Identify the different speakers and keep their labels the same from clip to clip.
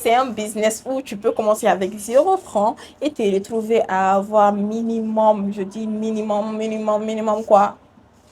Speaker 1: c'est un business où tu peux commencer avec 0 francs et te retrouver à avoir minimum, je dis minimum quoi?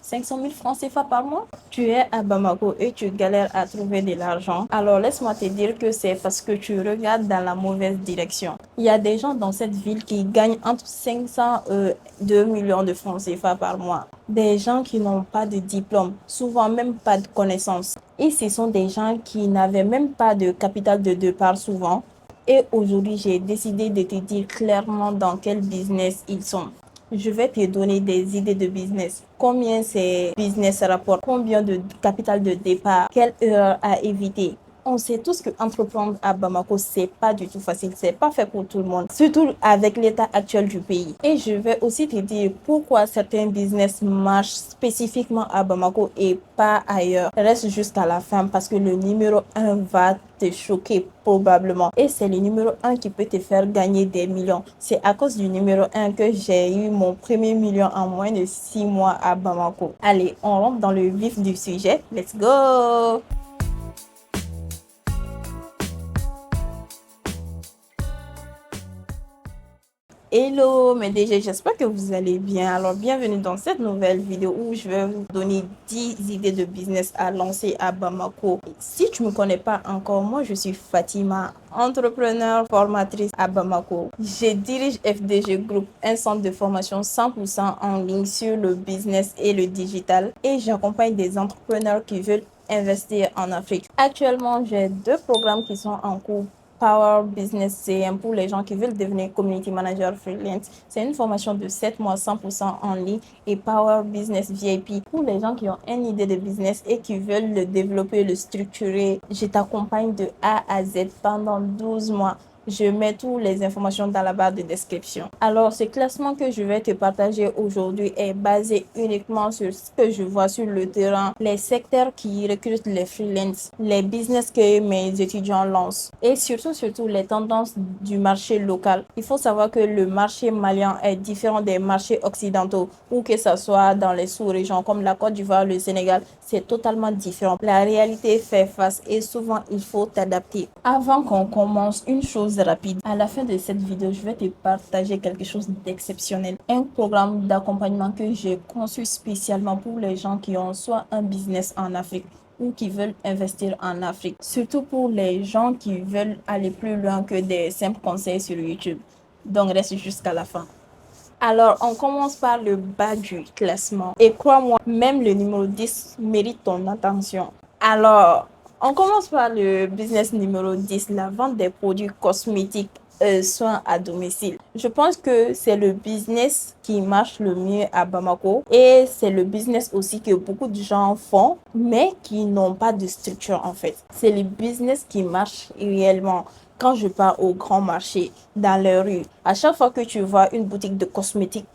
Speaker 1: 500 000 francs CFA par mois. Tu es à Bamako et tu galères à trouver de l'argent. Alors laisse-moi te dire que c'est parce que tu regardes dans la mauvaise direction. Il y a des gens dans cette ville qui gagnent entre 500 et 2 millions de francs CFA par mois. Des gens qui n'ont pas de diplôme, souvent même pas de connaissances. Et ce sont des gens qui n'avaient même pas de capital de départ souvent. Et aujourd'hui, j'ai décidé de te dire clairement dans quel business ils sont. Je vais te donner des idées de business. Combien ces business rapportent? Combien de capital de départ? Quelle erreur à éviter? On sait tous que entreprendre à Bamako, c'est pas du tout facile. C'est pas fait pour tout le monde. Surtout avec l'état actuel du pays. Et je vais aussi te dire pourquoi certains business marchent spécifiquement à Bamako et pas ailleurs. Reste jusqu'à la fin parce que le numéro 1 va te choquer probablement. Et c'est le numéro 1 qui peut te faire gagner des millions. C'est à cause du numéro 1 que j'ai eu mon premier million en moins de 6 mois à Bamako. Allez, on rentre dans le vif du sujet. Let's go! Hello mes DG, j'espère que vous allez bien. Alors bienvenue dans cette nouvelle vidéo où je vais vous donner 10 idées de business à lancer à Bamako. Si tu ne me connais pas encore, moi je suis Fatima, entrepreneur, formatrice à Bamako. Je dirige FDG Group, un centre de formation 100% en ligne sur le business et le digital, et j'accompagne des entrepreneurs qui veulent investir en Afrique. Actuellement, j'ai 2 programmes qui sont en cours. Power Business CM pour les gens qui veulent devenir community manager freelance. C'est une formation de 7 mois 100% en ligne, et Power Business VIP pour les gens qui ont une idée de business et qui veulent le développer, le structurer. Je t'accompagne de A à Z pendant 12 mois. Je mets toutes les informations dans la barre de description. Alors, ce classement que je vais te partager aujourd'hui est basé uniquement sur ce que je vois sur le terrain, les secteurs qui recrutent les freelances, les business que mes étudiants lancent et surtout les tendances du marché local. Il faut savoir que le marché malien est différent des marchés occidentaux, ou que ce soit dans les sous-régions comme la Côte d'Ivoire, le Sénégal, c'est totalement différent. La réalité fait face et souvent il faut t'adapter. Avant qu'on commence, une chose rapide. À la fin de cette vidéo, je vais te partager quelque chose d'exceptionnel. Un programme d'accompagnement que j'ai conçu spécialement pour les gens qui ont soit un business en Afrique ou qui veulent investir en Afrique. Surtout pour les gens qui veulent aller plus loin que des simples conseils sur YouTube. Donc reste jusqu'à la fin. Alors, on commence par le bas du classement. Et crois-moi, même le numéro 10 mérite ton attention. Alors, on commence par le business numéro 10, la vente des produits cosmétiques, soins à domicile. Je pense que c'est le business qui marche le mieux à Bamako, et c'est le business aussi que beaucoup de gens font, mais qui n'ont pas de structure en fait. C'est le business qui marche réellement. Quand je pars au grand marché, dans les rues, à chaque fois que tu vois une boutique de cosmétiques,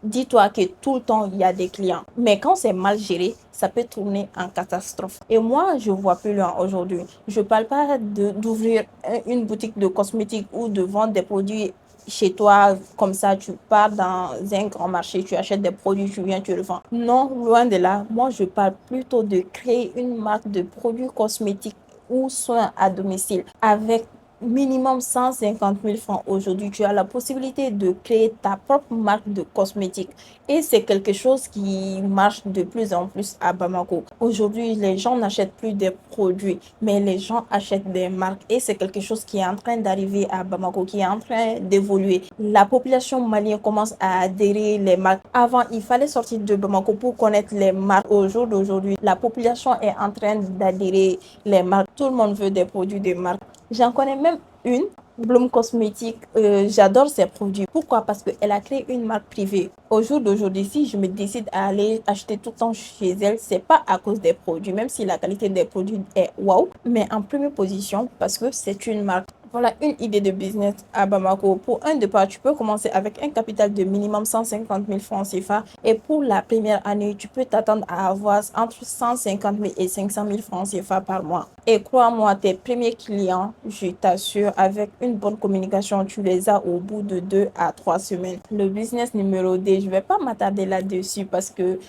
Speaker 1: dis-toi que tout le temps, il y a des clients. Mais quand c'est mal géré, ça peut tourner en catastrophe. Et moi, je vois plus loin aujourd'hui. Je parle pas d'ouvrir une boutique de cosmétiques ou de vendre des produits chez toi, comme ça, tu pars dans un grand marché, tu achètes des produits, tu viens, tu le vends. Non, loin de là. Moi, je parle plutôt de créer une marque de produits cosmétiques ou soins à domicile avec minimum 150 000 francs. Aujourd'hui, tu as la possibilité de créer ta propre marque de cosmétiques, et c'est quelque chose qui marche de plus en plus à Bamako. Aujourd'hui, les gens n'achètent plus des produits, mais les gens achètent des marques, et c'est quelque chose qui est en train d'arriver à Bamako, qui est en train d'évoluer. La population malienne commence à adhérer les marques. Avant, il fallait sortir de Bamako pour connaître les marques. Au jour d'aujourd'hui, la population est en train d'adhérer les marques. Tout le monde veut des produits de marque. J'en connais même une, Bloom Cosmétique. J'adore ses produits. Pourquoi? Parce qu'elle a créé une marque privée. Au jour d'aujourd'hui, si je me décide à aller acheter tout le temps chez elle, c'est pas à cause des produits, même si la qualité des produits est wow, mais en première position parce que c'est une marque. Voilà une idée de business à Bamako. Pour un départ, tu peux commencer avec un capital de minimum 150 000 francs CFA. Et pour la première année, tu peux t'attendre à avoir entre 150 000 et 500 000 francs CFA par mois. Et crois-moi, tes premiers clients, je t'assure, avec une bonne communication, tu les as au bout de 2 à 3 semaines. Le business numéro 2, je ne vais pas m'attarder là-dessus parce que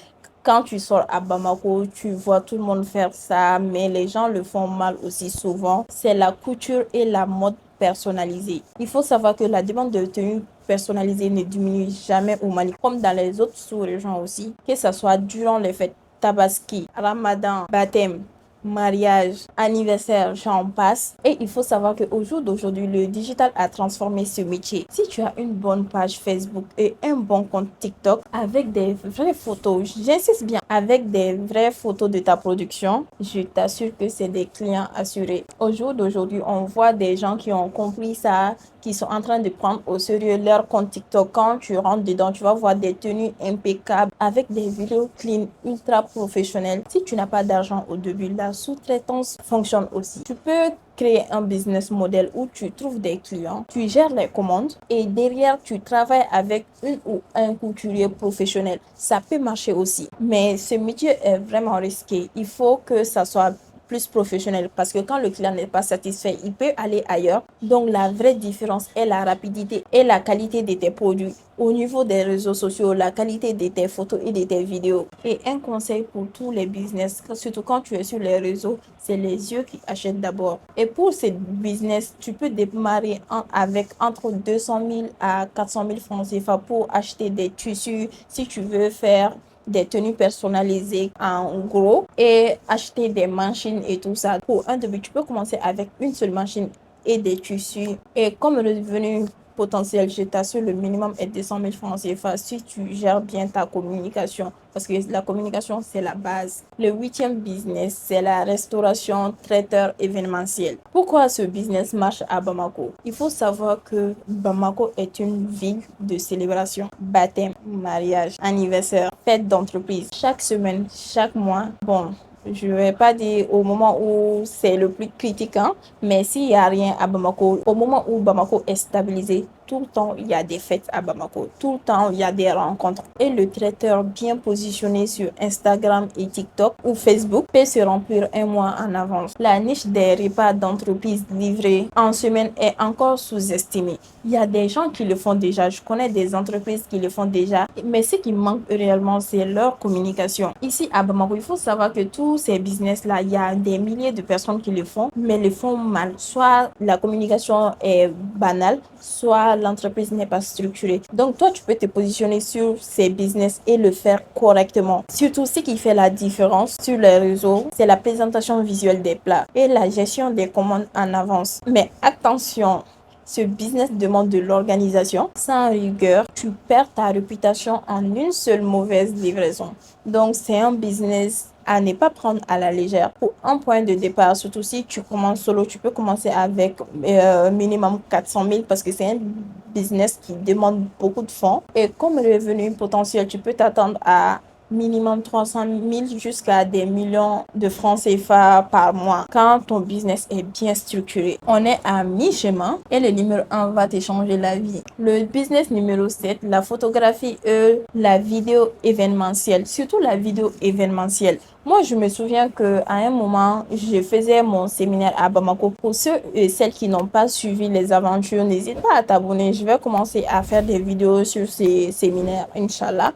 Speaker 1: Quand tu sors à Bamako, tu vois tout le monde faire ça, mais les gens le font mal aussi souvent. C'est la couture et la mode personnalisée. Il faut savoir que la demande de tenues personnalisées ne diminue jamais au Mali, comme dans les autres sous-régions aussi, que ce soit durant les fêtes Tabaski, Ramadan, baptême, mariage, anniversaire, j'en passe. Et il faut savoir qu'au jour d'aujourd'hui, le digital a transformé ce métier. Si tu as une bonne page Facebook et un bon compte TikTok avec des vraies photos, j'insiste bien, avec des vraies photos de ta production, je t'assure que c'est des clients assurés. Au jour d'aujourd'hui, on voit des gens qui ont compris ça, qui sont en train de prendre au sérieux leur compte TikTok. Quand tu rentres dedans, tu vas voir des tenues impeccables avec des vidéos clean, ultra professionnelles. Si tu n'as pas d'argent au début, la sous-traitance fonctionne aussi. Tu peux créer un business model où tu trouves des clients, tu gères les commandes et derrière tu travailles avec une ou un couturier professionnel. Ça peut marcher aussi, mais ce métier est vraiment risqué. Il faut que ça soit plus professionnel parce que quand le client n'est pas satisfait, il peut aller ailleurs. Donc la vraie différence est la rapidité et la qualité de tes produits. Au niveau des réseaux sociaux, la qualité de tes photos et de tes vidéos. Et un conseil pour tous les business, surtout quand tu es sur les réseaux, c'est les yeux qui achètent d'abord. Et pour ces business, tu peux démarrer avec entre 200 000 à 400 000 francs CFA pour acheter des tissus si tu veux faire des tenues personnalisées en gros et acheter des machines et tout ça. Pour un début, tu peux commencer avec une seule machine et des tissus. Et comme revenu potentiel, je t'assure, le minimum est 200 000 francs CFA si tu gères bien ta communication. Parce que la communication, c'est la base. Le huitième business, c'est la restauration traiteur événementiel. Pourquoi ce business marche à Bamako? Il faut savoir que Bamako est une ville de célébration. Baptême, mariage, anniversaire, fête d'entreprise. Chaque semaine, chaque mois, bon, je ne vais pas dire au moment où c'est le plus critique, hein, mais s'il n'y a rien à Bamako, au moment où Bamako est stabilisé, tout le temps, il y a des fêtes à Bamako. Tout le temps, il y a des rencontres. Et le traiteur bien positionné sur Instagram et TikTok ou Facebook peut se remplir un mois en avance. La niche des repas d'entreprise livrés en semaine est encore sous-estimée. Il y a des gens qui le font déjà. Je connais des entreprises qui le font déjà. Mais ce qui manque réellement, c'est leur communication. Ici à Bamako, il faut savoir que tous ces business-là, il y a des milliers de personnes qui le font, mais le font mal. Soit la communication est banale, soit l'entreprise n'est pas structurée. Donc, toi, tu peux te positionner sur ces business et le faire correctement. Surtout, ce qui fait la différence sur les réseaux, c'est la présentation visuelle des plats et la gestion des commandes en avance. Mais attention, ce business demande de l'organisation. Sans rigueur, tu perds ta réputation en une seule mauvaise livraison. Donc, c'est un business à ne pas prendre à la légère. Pour un point de départ, surtout si tu commences solo, tu peux commencer avec minimum 400 000 parce que c'est un business qui demande beaucoup de fonds. Et comme revenu potentiel, tu peux t'attendre à minimum 300 000 jusqu'à des millions de francs CFA par mois quand ton business est bien structuré. On est à mi-chemin et le numéro 1 va te changer la vie. Le business numéro 7, la photographie et la vidéo événementielle, surtout la vidéo événementielle. Moi, je me souviens qu'à un moment, je faisais mon séminaire à Bamako. Pour ceux et celles qui n'ont pas suivi les aventures, n'hésite pas à t'abonner. Je vais commencer à faire des vidéos sur ces séminaires, Inch'Allah.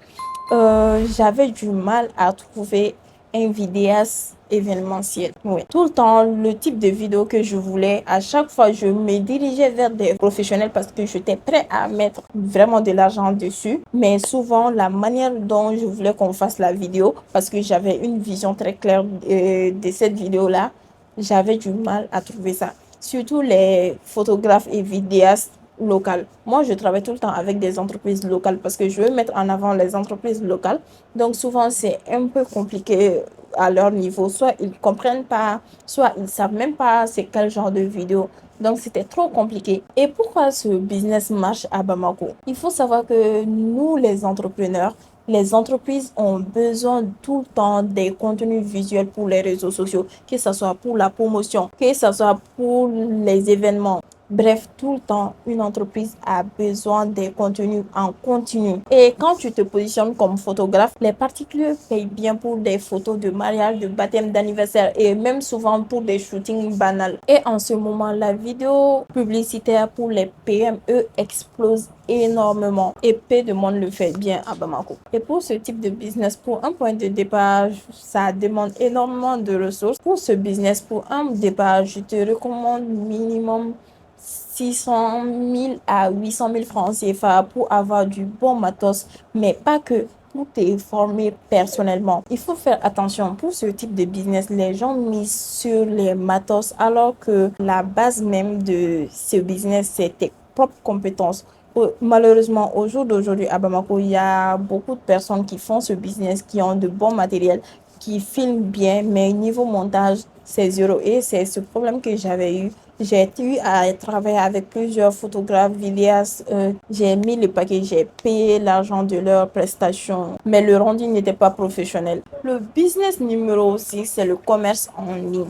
Speaker 1: J'avais du mal à trouver un vidéaste événementiel. Oui. Tout le temps, le type de vidéo que je voulais, à chaque fois, je me dirigeais vers des professionnels parce que j'étais prêt à mettre vraiment de l'argent dessus. Mais souvent, la manière dont je voulais qu'on fasse la vidéo, parce que j'avais une vision très claire de cette vidéo-là, j'avais du mal à trouver ça. Surtout les photographes et vidéastes locales. Moi, je travaille tout le temps avec des entreprises locales parce que je veux mettre en avant les entreprises locales. Donc, souvent, c'est un peu compliqué à leur niveau. Soit ils comprennent pas, soit ils savent même pas c'est quel genre de vidéo. Donc, c'était trop compliqué. Et pourquoi ce business marche à Bamako? Il faut savoir que nous, les entrepreneurs, les entreprises ont besoin tout le temps des contenus visuels pour les réseaux sociaux, que ce soit pour la promotion, que ce soit pour les événements. Bref, tout le temps, une entreprise a besoin des contenus en continu. Et quand tu te positionnes comme photographe, les particuliers payent bien pour des photos de mariage, de baptême, d'anniversaire et même souvent pour des shootings banals. Et en ce moment, la vidéo publicitaire pour les PME explose énormément et peu de monde le fait bien à Bamako. Et pour ce type de business, pour un point de départ, ça demande énormément de ressources. Pour ce business, pour un départ, je te recommande minimum 600 000 à 800 000 francs CFA pour avoir du bon matos, mais pas que pour te former personnellement. Il faut faire attention pour ce type de business. Les gens misent sur les matos alors que la base même de ce business, c'est tes propres compétences. Malheureusement, au jour d'aujourd'hui, à Bamako, il y a beaucoup de personnes qui font ce business, qui ont de bons matériels, qui filment bien, mais niveau montage, c'est zéro. Et c'est ce problème que j'avais eu. J'ai eu à travailler avec plusieurs photographes, vidéastes. J'ai mis le paquet, j'ai payé l'argent de leurs prestations, mais le rendu n'était pas professionnel. Le business numéro 6, c'est le commerce en ligne.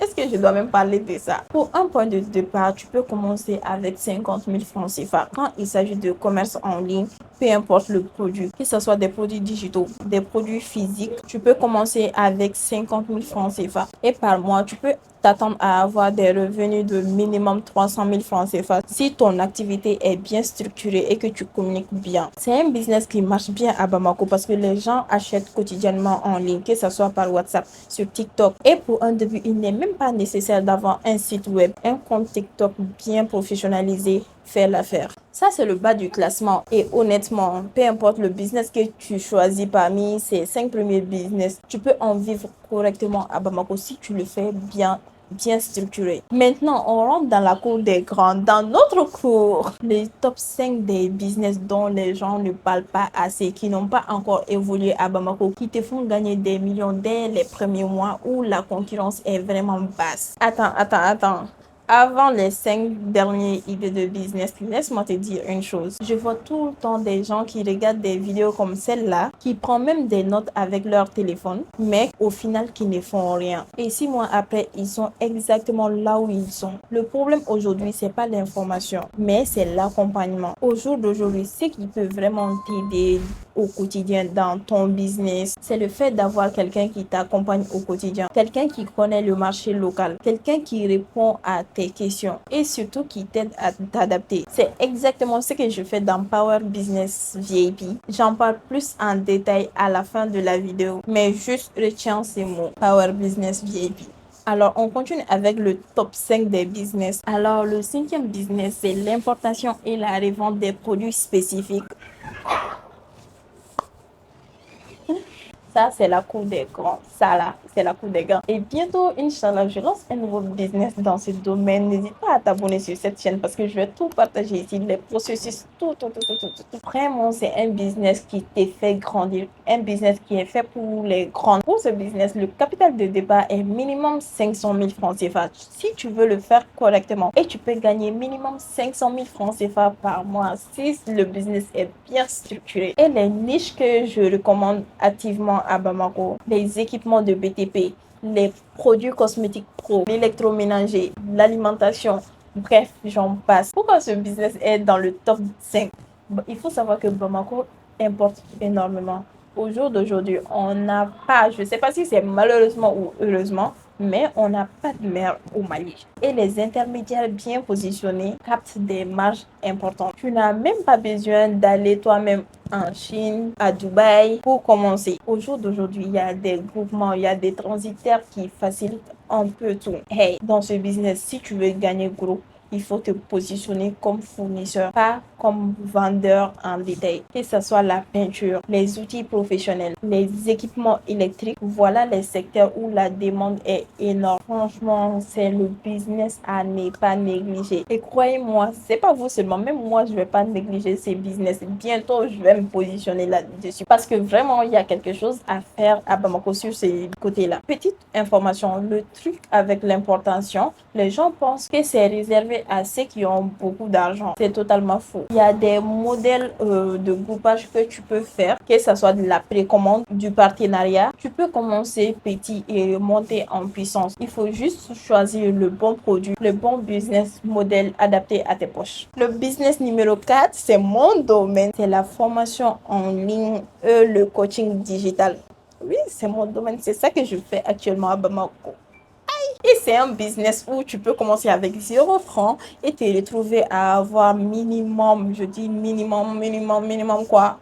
Speaker 1: Est-ce que je dois même parler de ça? Pour un point de départ, tu peux commencer avec 50 000 francs CFA. Quand il s'agit de commerce en ligne, peu importe le produit, que ce soit des produits digitaux, des produits physiques, tu peux commencer avec 50 000 francs CFA. Et par mois, tu peux t'attendre à avoir des revenus de minimum 300 000 francs CFA si ton activité est bien structurée et que tu communiques bien. C'est un business qui marche bien à Bamako parce que les gens achètent quotidiennement en ligne, que ce soit par WhatsApp, sur TikTok. Et pour un début, il n'est même pas nécessaire d'avoir un site web. Un compte TikTok bien professionnalisé fait l'affaire. Ça, c'est le bas du classement. Et honnêtement, peu importe le business que tu choisis parmi ces 5 premiers business, tu peux en vivre correctement à Bamako si tu le fais bien structuré. Maintenant, on rentre dans la cour des grands. Dans notre cours, les top 5 des business dont les gens ne parlent pas assez, qui n'ont pas encore évolué à Bamako, qui te font gagner des millions dès les premiers mois où la concurrence est vraiment basse. Attends. Avant les 5 dernières idées de business, laisse-moi te dire une chose. Je vois tout le temps des gens qui regardent des vidéos comme celle-là, qui prennent même des notes avec leur téléphone, mais au final qui ne font rien. Et 6 mois après, ils sont exactement là où ils sont. Le problème aujourd'hui, c'est pas l'information, mais c'est l'accompagnement. Au jour d'aujourd'hui, ce qui peut vraiment t'aider au quotidien dans ton business, c'est le fait d'avoir quelqu'un qui t'accompagne au quotidien, quelqu'un qui connaît le marché local, quelqu'un qui répond à tes questions et surtout qui t'aide à t'adapter. C'est exactement ce que je fais dans Power Business VIP. J'en parle plus en détail à la fin de la vidéo, mais juste retiens ces mots: Power Business VIP. Alors, on continue avec le top 5 des business. Alors, le cinquième business, c'est l'importation et la revente des produits spécifiques. Ça, c'est la cour des grands. Ça, là, c'est la cour des grands. Et bientôt, Inch'Allah, je lance un nouveau business dans ce domaine. N'hésite pas à t'abonner sur cette chaîne parce que je vais tout partager ici. Les processus, tout. Vraiment, c'est un business qui te fait grandir. Un business qui est fait pour les grands. Pour ce business, le capital de départ est minimum 500 000 francs CFA. Si tu veux le faire correctement, et tu peux gagner minimum 500 000 francs CFA par mois si le business est bien structuré. Et les niches que je recommande activement à Bamako, les équipements de BTP, les produits cosmétiques pro, l'électroménager, l'alimentation, bref, j'en passe. Pourquoi ce business est dans le top 5? Il faut savoir que Bamako importe énormément. Au jour d'aujourd'hui, on n'a pas, je ne sais pas si c'est malheureusement ou heureusement, mais on n'a pas de mer au Mali. Et les intermédiaires bien positionnés captent des marges importantes. Tu n'as même pas besoin d'aller toi-même en Chine, à Dubaï, pour commencer. Au jour d'aujourd'hui, il y a des groupements, il y a des transitaires qui facilitent un peu tout. Hey, dans ce business, si tu veux gagner gros, il faut te positionner comme fournisseur, pas comme vendeur en détail. Que ce soit la peinture, les outils professionnels, les équipements électriques, voilà les secteurs où la demande est énorme. Franchement, c'est le business à ne pas négliger. Et croyez-moi, c'est pas vous seulement, même moi, je vais pas négliger ces business. Bientôt, je vais me positionner là-dessus parce que vraiment, il y a quelque chose à faire à Bamako sur ces côtés-là. Petite information, le truc avec l'importation, les gens pensent que c'est réservé réservé à ceux qui ont beaucoup d'argent. C'est totalement faux. Il y a des modèles de groupage que tu peux faire, que ce soit de la précommande, du partenariat. Tu peux commencer petit et monter en puissance. Il faut juste choisir le bon produit, le bon business model adapté à tes poches. Le business numéro 4, c'est mon domaine. C'est la formation en ligne et le coaching digital. Oui, c'est mon domaine. C'est ça que je fais actuellement à Bamako. Et c'est un business où tu peux commencer avec 0 francs et te retrouver à avoir minimum, je dis minimum quoi?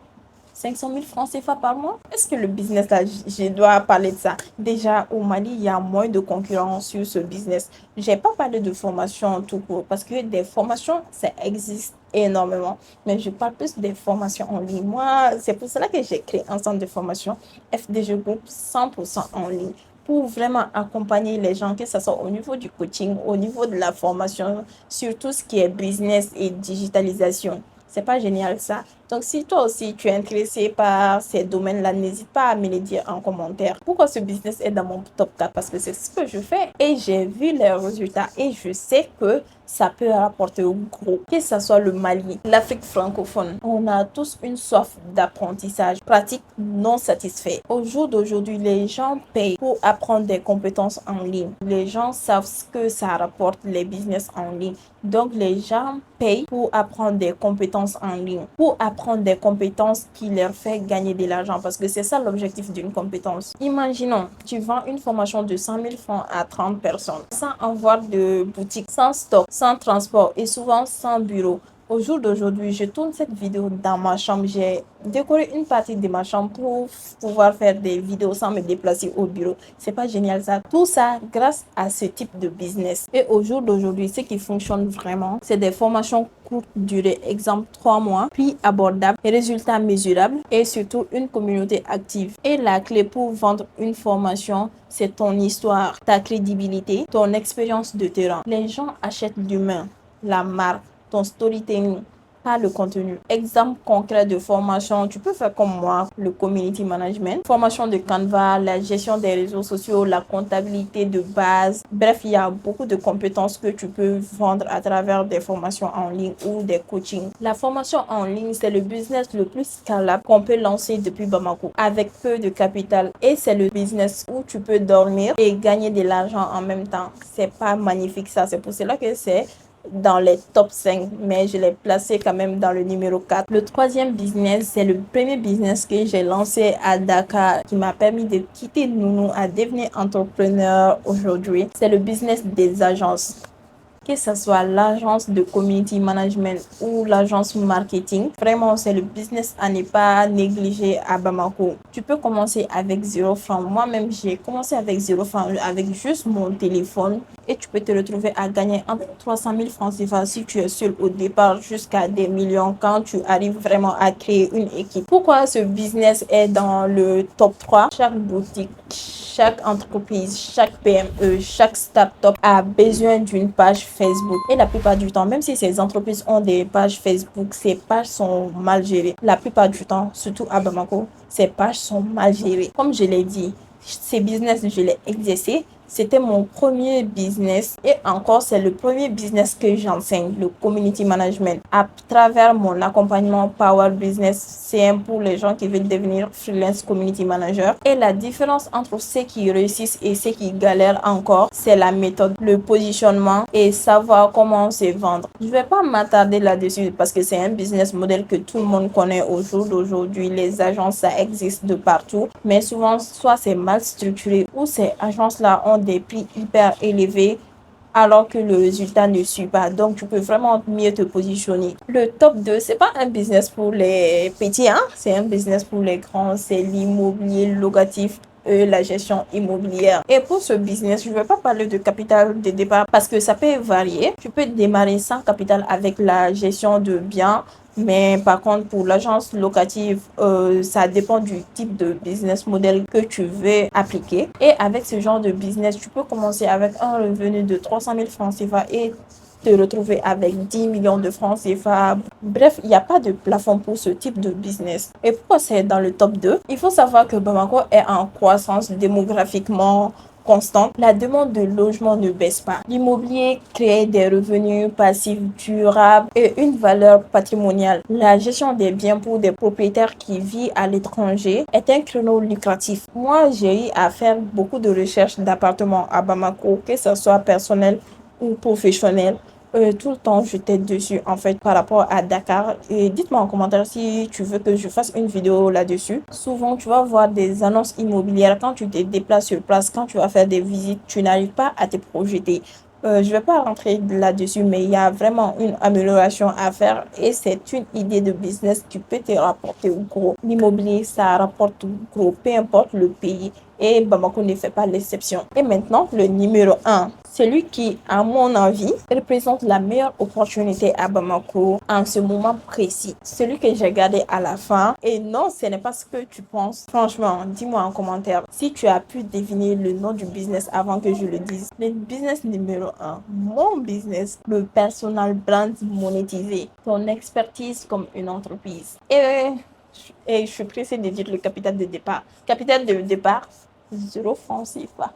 Speaker 1: 500 000 francs CFA par mois? Est-ce que le business là, je dois parler de ça? Déjà, au Mali, il y a moins de concurrence sur ce business. J'ai pas parlé de formation tout court parce que des formations, ça existe énormément. Mais je parle plus des formations en ligne. Moi, c'est pour cela que j'ai créé un centre de formation FDG Group 100% en ligne pour vraiment accompagner les gens, que ce soit au niveau du coaching, au niveau de la formation, sur tout ce qui est business et digitalisation. C'est pas génial ça? Donc, si toi aussi tu es intéressé par ces domaines-là, n'hésite pas à me le dire en commentaire. Pourquoi ce business est dans mon top 4? Parce que c'est ce que je fais et j'ai vu les résultats et je sais que ça peut rapporter au gros. Que ce soit le Mali, l'Afrique francophone, on a tous une soif d'apprentissage pratique non satisfait. Au jour d'aujourd'hui, les gens payent pour apprendre des compétences en ligne. Les gens savent ce que ça rapporte les business en ligne. Donc, les gens payent pour apprendre des compétences en ligne, pour apprendre des compétences qui leur fait gagner de l'argent parce que c'est ça l'objectif d'une compétence. Imaginons, tu vends une formation de 100 000 francs à 30 personnes sans avoir de boutique, sans stock, sans transport et souvent sans bureau. Au jour d'aujourd'hui, je tourne cette vidéo dans ma chambre. J'ai décoré une partie de ma chambre pour pouvoir faire des vidéos sans me déplacer au bureau. C'est pas génial ça? Tout ça grâce à ce type de business. Et au jour d'aujourd'hui, ce qui fonctionne vraiment, c'est des formations courte durée, exemple 3 mois, prix abordable, résultats mesurables et surtout une communauté active. Et la clé pour vendre une formation, c'est ton histoire, ta crédibilité, ton expérience de terrain. Les gens achètent l'humain, la marque, ton storytelling, pas le contenu. Exemple concret de formation, tu peux faire comme moi, le community management, formation de Canva, la gestion des réseaux sociaux, la comptabilité de base. Bref, il y a beaucoup de compétences que tu peux vendre à travers des formations en ligne ou des coachings. La formation en ligne, c'est le business le plus scalable qu'on peut lancer depuis Bamako avec peu de capital. Et c'est le business où tu peux dormir et gagner de l'argent en même temps. C'est pas magnifique ça, c'est pour cela que c'est dans les top 5, mais je l'ai placé quand même dans le numéro 4. Le troisième business, c'est le premier business que j'ai lancé à Dakar qui m'a permis de quitter Nounou à devenir entrepreneur aujourd'hui. C'est le business des agences. Que ce soit l'agence de community management ou l'agence marketing, vraiment c'est le business à ne pas négliger à Bamako. Tu peux commencer avec 0 francs. Moi-même, j'ai commencé avec 0 francs, avec juste mon téléphone. Et tu peux te retrouver à gagner entre 300 000 francs CFA si tu es seul au départ jusqu'à des millions quand tu arrives vraiment à créer une équipe. Pourquoi ce business est dans le top 3? Chaque boutique, chaque entreprise, chaque PME, chaque start-up a besoin d'une page Facebook. Et la plupart du temps, même si ces entreprises ont des pages Facebook, ces pages sont mal gérées. La plupart du temps, surtout à Bamako, ces pages sont mal gérées. Comme je l'ai dit, ces business, je l'ai exercé. C'était mon premier business et encore, c'est le premier business que j'enseigne, le community management. À travers mon accompagnement Power Business CM pour les gens qui veulent devenir freelance community manager. Et la différence entre ceux qui réussissent et ceux qui galèrent encore, c'est la méthode, le positionnement et savoir comment se vendre. Je vais pas m'attarder là-dessus parce que c'est un business model que tout le monde connaît au jour d'aujourd'hui. Les agences, ça existe de partout, mais souvent, soit c'est mal structuré ou ces agences-là ont des prix hyper élevés alors que le résultat ne suit pas. Donc, tu peux vraiment mieux te positionner. Le top 2, c'est pas un business pour les petits, hein? C'est un business pour les grands. C'est l'immobilier locatif, la gestion immobilière. Et pour ce business, je ne vais pas parler de capital de départ parce que ça peut varier. Tu peux démarrer sans capital avec la gestion de biens. Mais par contre, pour l'agence locative, ça dépend du type de business model que tu veux appliquer. Et avec ce genre de business, tu peux commencer avec un revenu de 300 000 francs CFA et te retrouver avec 10 millions de francs CFA. Bref, il n'y a pas de plafond pour ce type de business. Et pourquoi c'est dans le top 2? Il faut savoir que Bamako est en croissance démographiquement. constante, la demande de logement ne baisse pas. L'immobilier crée des revenus passifs durables et une valeur patrimoniale. La gestion des biens pour des propriétaires qui vivent à l'étranger est un créneau lucratif. Moi, j'ai eu à faire beaucoup de recherches d'appartements à Bamako, que ce soit personnel ou professionnel. Tout le temps, j'étais dessus en fait par rapport à Dakar. Et dites-moi en commentaire si tu veux que je fasse une vidéo là-dessus. Souvent, tu vas voir des annonces immobilières quand tu te déplaces sur place, quand tu vas faire des visites, tu n'arrives pas à te projeter. Je vais pas rentrer là-dessus, mais il y a vraiment une amélioration à faire et c'est une idée de business qui peut te rapporter gros. L'immobilier, ça rapporte gros, peu importe le pays. Et Bamako ne fait pas l'exception. Et maintenant, le numéro 1, celui qui, à mon avis, représente la meilleure opportunité à Bamako en ce moment précis. Celui que j'ai gardé à la fin. Et non, ce n'est pas ce que tu penses. Franchement, dis-moi en commentaire si tu as pu deviner le nom du business avant que je le dise. Le business numéro 1, mon business, le personal brand monétisé, ton expertise comme une entreprise. Et je suis pressée de dire le capital de départ. Capital de départ, 0 francs CFA.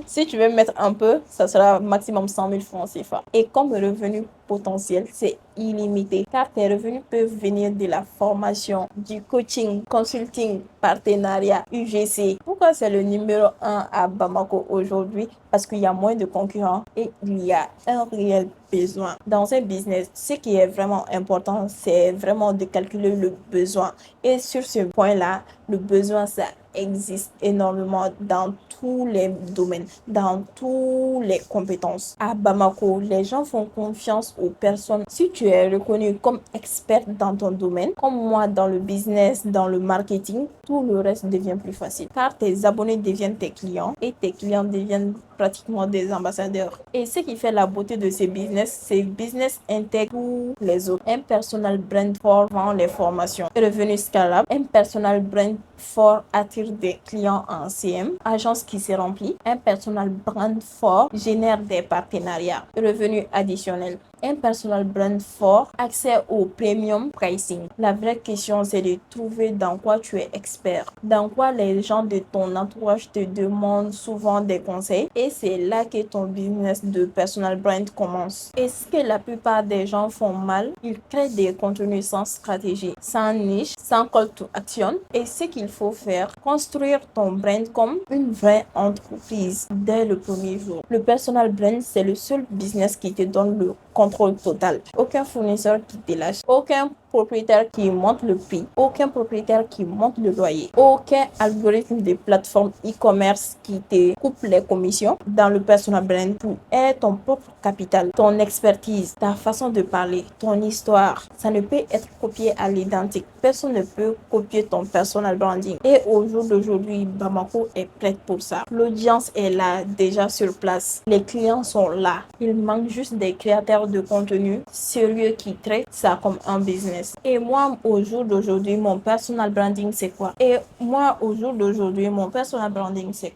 Speaker 1: Si tu veux mettre un peu, ça sera maximum 100 000 francs CFA. Et comme revenu potentiel, c'est illimité car tes revenus peuvent venir de la formation, du coaching, consulting, partenariat, UGC. Pourquoi c'est le numéro 1 à Bamako aujourd'hui? Parce qu'il y a moins de concurrents et il y a un réel besoin. Dans un business, ce qui est vraiment important, c'est vraiment de calculer le besoin. Et sur ce point-là, le besoin, ça existe énormément dans tous les domaines, dans toutes les compétences. À Bamako, les gens font confiance aux personnes. Si tu es reconnu comme expert dans ton domaine, comme moi dans le business, dans le marketing, tout le reste devient plus facile. Car tes abonnés deviennent tes clients et tes clients deviennent pratiquement des ambassadeurs. Et ce qui fait la beauté de ces business intègrent tous les autres. Un personal brand fort vend les formations. Revenu scalable. Un personal brand fort attire des clients en CM. Agence qui se remplit. Un personal brand fort génère des partenariats. Revenu additionnel. Un personal brand fort, accès au premium pricing. La vraie question, c'est de trouver dans quoi tu es expert, dans quoi les gens de ton entourage te demandent souvent des conseils. Et c'est là que ton business de personal brand commence. Et ce que la plupart des gens font mal, ils créent des contenus sans stratégie, sans niche, sans call to action. Et ce qu'il faut faire, construire ton brand comme une vraie entreprise dès le premier jour. Le personal brand, c'est le seul business qui te donne le contrôle total. Aucun fournisseur qui te lâche, aucun propriétaire qui monte le prix, aucun propriétaire qui monte le loyer, aucun algorithme de plateforme e-commerce qui te coupe les commissions. Dans le personal brand, tu es ton propre capital, ton expertise, ta façon de parler, ton histoire. Ça ne peut être copié à l'identique. Personne ne peut copier ton personal branding. Et au jour d'aujourd'hui, Bamako est prête pour ça. L'audience est là, déjà sur place. Les clients sont là. Il manque juste des créateurs de contenu sérieux qui traitent ça comme un business. Et moi, au jour d'aujourd'hui, mon personal branding, c'est quoi? C'est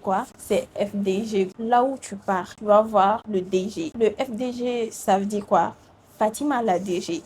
Speaker 1: quoi? C'est FDG. Là où tu pars, tu vas voir le DG. Le FDG, ça veut dire quoi? Fatima la DG.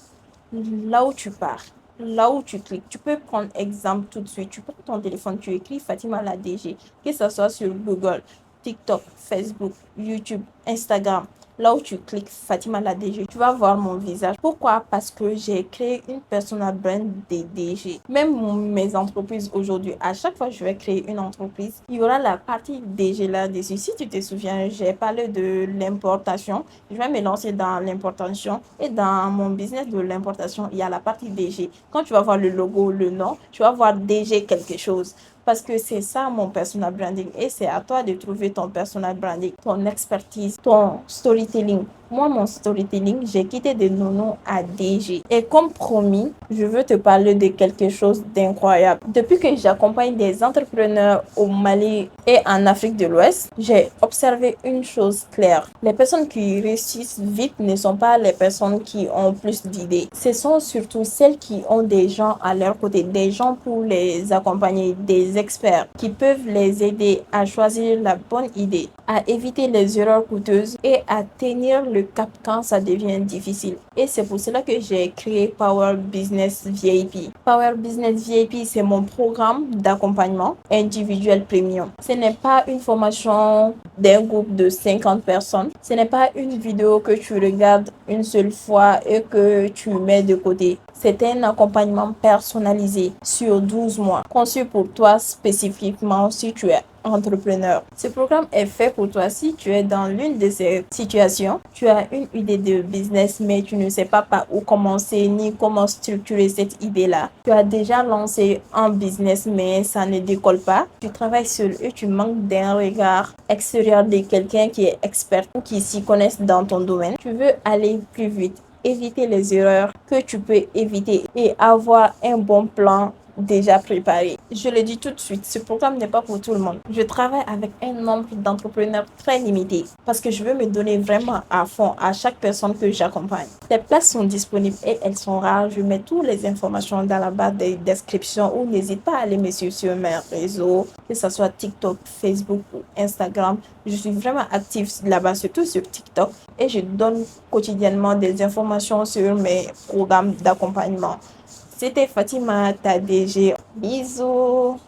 Speaker 1: Là où tu pars, là où tu cliques, tu peux prendre exemple tout de suite. Tu prends ton téléphone, tu écris Fatima la DG, que ce soit sur Google, TikTok, Facebook, YouTube, Instagram. Là où tu cliques Fatima la DG, tu vas voir mon visage. Pourquoi? Parce que j'ai créé une personal brand des DG. Même mes entreprises aujourd'hui, à chaque fois que je vais créer une entreprise, il y aura la partie DG là-dessus. Si tu te souviens, j'ai parlé de l'importation. Je vais me lancer dans l'importation. Et dans mon business de l'importation, il y a la partie DG. Quand tu vas voir le logo, le nom, tu vas voir DG quelque chose. Parce que c'est ça mon personal branding et c'est à toi de trouver ton personal branding, ton expertise, ton storytelling. Moi, mon storytelling, j'ai quitté de Nono à DG. Et comme promis, je veux te parler de quelque chose d'incroyable. Depuis que j'accompagne des entrepreneurs au Mali et en Afrique de l'Ouest, j'ai observé une chose claire. Les personnes qui réussissent vite ne sont pas les personnes qui ont plus d'idées. Ce sont surtout celles qui ont des gens à leur côté, des gens pour les accompagner, des experts qui peuvent les aider à choisir la bonne idée, à éviter les erreurs coûteuses et à tenir le cap quand ça devient difficile. Et c'est pour cela que j'ai créé Power Business VIP. Power Business VIP, c'est mon programme d'accompagnement individuel premium. Ce n'est pas une formation d'un groupe de 50 personnes. Ce n'est pas une vidéo que tu regardes une seule fois et que tu mets de côté. C'est un accompagnement personnalisé sur 12 mois, conçu pour toi spécifiquement si tu es entrepreneur. Ce programme est fait pour toi si tu es dans l'une de ces situations. Tu as une idée de business mais tu ne sais pas par où commencer ni comment structurer cette idée-là. Tu as déjà lancé un business mais ça ne décolle pas. Tu travailles seul et tu manques d'un regard extérieur de quelqu'un qui est expert ou qui s'y connaisse dans ton domaine. Tu veux aller plus vite, éviter les erreurs que tu peux éviter et avoir un bon plan déjà préparé. Je le dis tout de suite, ce programme n'est pas pour tout le monde. Je travaille avec un nombre d'entrepreneurs très limité parce que je veux me donner vraiment à fond à chaque personne que j'accompagne. Les places sont disponibles et elles sont rares. Je mets toutes les informations dans la barre de description ou n'hésite pas à aller me suivre sur mes réseaux, que ce soit TikTok, Facebook ou Instagram. Je suis vraiment active là-bas, surtout sur TikTok, et je donne quotidiennement des informations sur mes programmes d'accompagnement. C'était Fatima, ta DG. Bisous.